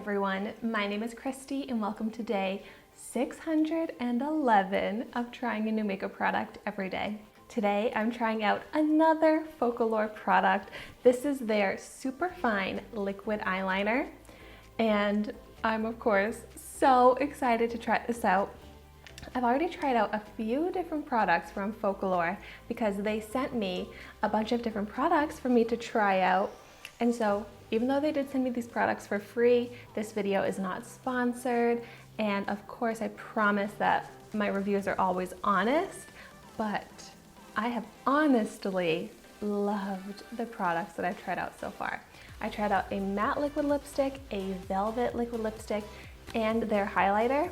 everyone, my name is Christy and welcome to day 611 of trying a new makeup product every day. Today I'm trying out another Focallure product. This is their Superfine liquid eyeliner and I'm of course so excited to try this out. I've already tried out a few different products from Focallure because they sent me a bunch of different products for me to try out, and so even though they did send me these products for free, this video is not sponsored, and of course I promise that my reviews are always honest, but I have honestly loved the products that I've tried out so far. I tried out a matte liquid lipstick, a velvet liquid lipstick, and their highlighter.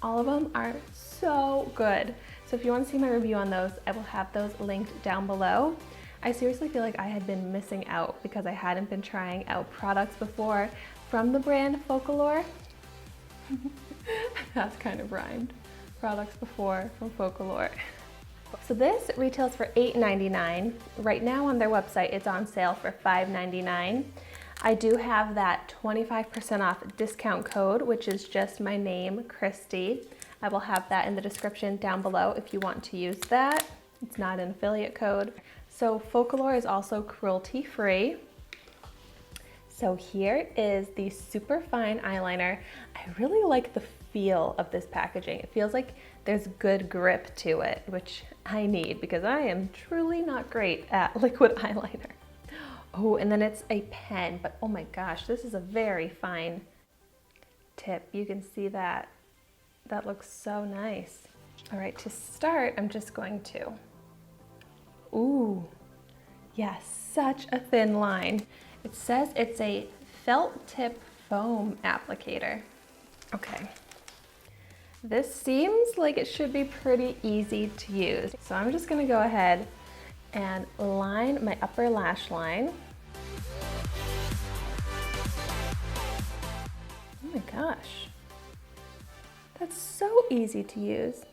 All of them are so good. So if you want to see my review on those, I will have those linked down below. I seriously feel like I had been missing out because I hadn't been trying out products before from the brand Focallure. That's kind of rhymed. Products before from Focallure. So this retails for $8.99. Right now on their website, it's on sale for $5.99. I do have that 25% off discount code, which is just my name, Christy. I will have that in the description down below if you want to use that. It's not an affiliate code. So Focallure is also cruelty-free. So here is the Superfine eyeliner. I really like the feel of this packaging. It feels like there's good grip to it, which I need because I am truly not great at liquid eyeliner. Oh, and then it's a pen, but oh my gosh, this is a very fine tip. You can see that. That looks so nice. All right, to start, I'm just going to, ooh, yes, such a thin line. It says it's a felt tip foam applicator. Okay, this seems like it should be pretty easy to use. So I'm just gonna go ahead and line my upper lash line. Oh my gosh, that's so easy to use.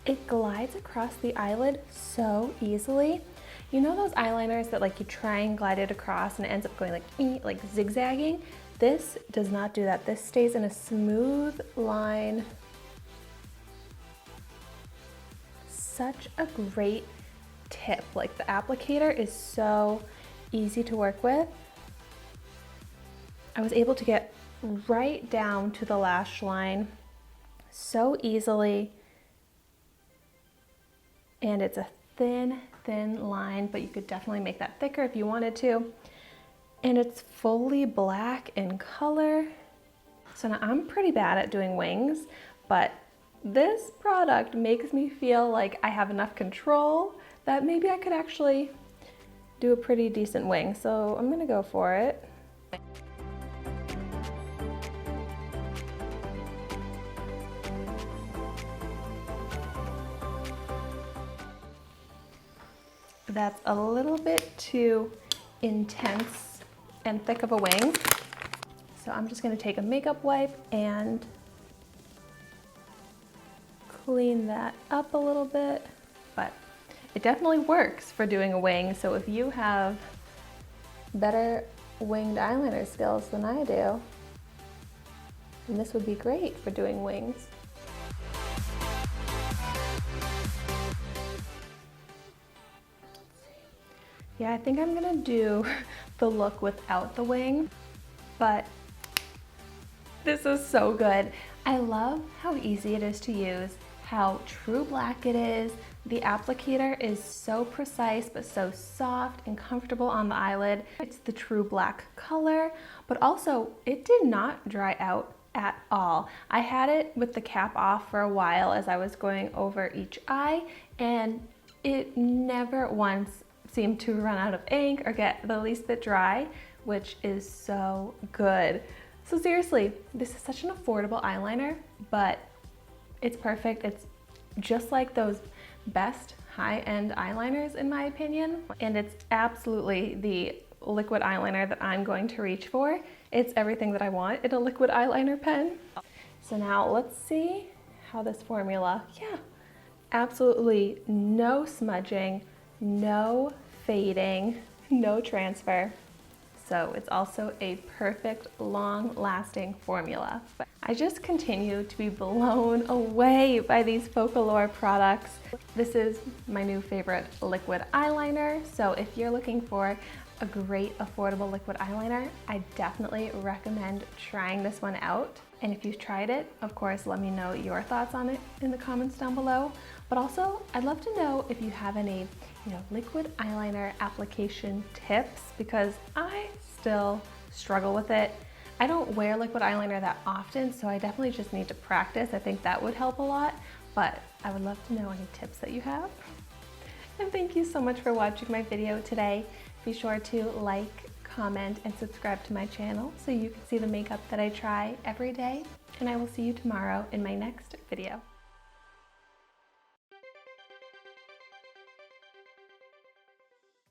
It glides across the eyelid so easily. You know those eyeliners that like you try and glide it across and it ends up going like zigzagging? This does not do that. This stays in a smooth line. Such a great tip. Like the applicator is so easy to work with. I was able to get right down to the lash line so easily. And it's a thin line, but you could definitely make that thicker if you wanted to. And it's fully black in color. So now I'm pretty bad at doing wings, but this product makes me feel like I have enough control that maybe I could actually do a pretty decent wing. So I'm gonna go for it. That's a little bit too intense and thick of a wing. So I'm just gonna take a makeup wipe and clean that up a little bit, but it definitely works for doing a wing. So if you have better winged eyeliner skills than I do, then this would be great for doing wings. Yeah, I think I'm gonna do the look without the wing, but this is so good. I love how easy it is to use, how true black it is. The applicator is so precise, but so soft and comfortable on the eyelid. It's the true black color, but also it did not dry out at all. I had it with the cap off for a while as I was going over each eye, and it never once seemed to run out of ink or get the least bit dry, which is so good. So seriously, this is such an affordable eyeliner, but it's perfect. It's just like those best high-end eyeliners in my opinion, and it's absolutely the liquid eyeliner that I'm going to reach for. It's everything that I want in a liquid eyeliner pen. So now let's see how this formula, yeah, absolutely no smudging, no fading, no transfer. so it's also a perfect, long-lasting formula. But I just continue to be blown away by these Focallure products. This is my new favorite liquid eyeliner, so if you're looking for a great, affordable liquid eyeliner, I definitely recommend trying this one out. And if you've tried it, of course, let me know your thoughts on it in the comments down below. But also, I'd love to know if you have any, liquid eyeliner application tips, because I still struggle with it. I don't wear liquid eyeliner that often, so I definitely just need to practice. I think that would help a lot, but I would love to know any tips that you have. And thank you so much for watching my video today. Be sure to like, comment, and subscribe to my channel so you can see the makeup that I try every day. And I will see you tomorrow in my next video.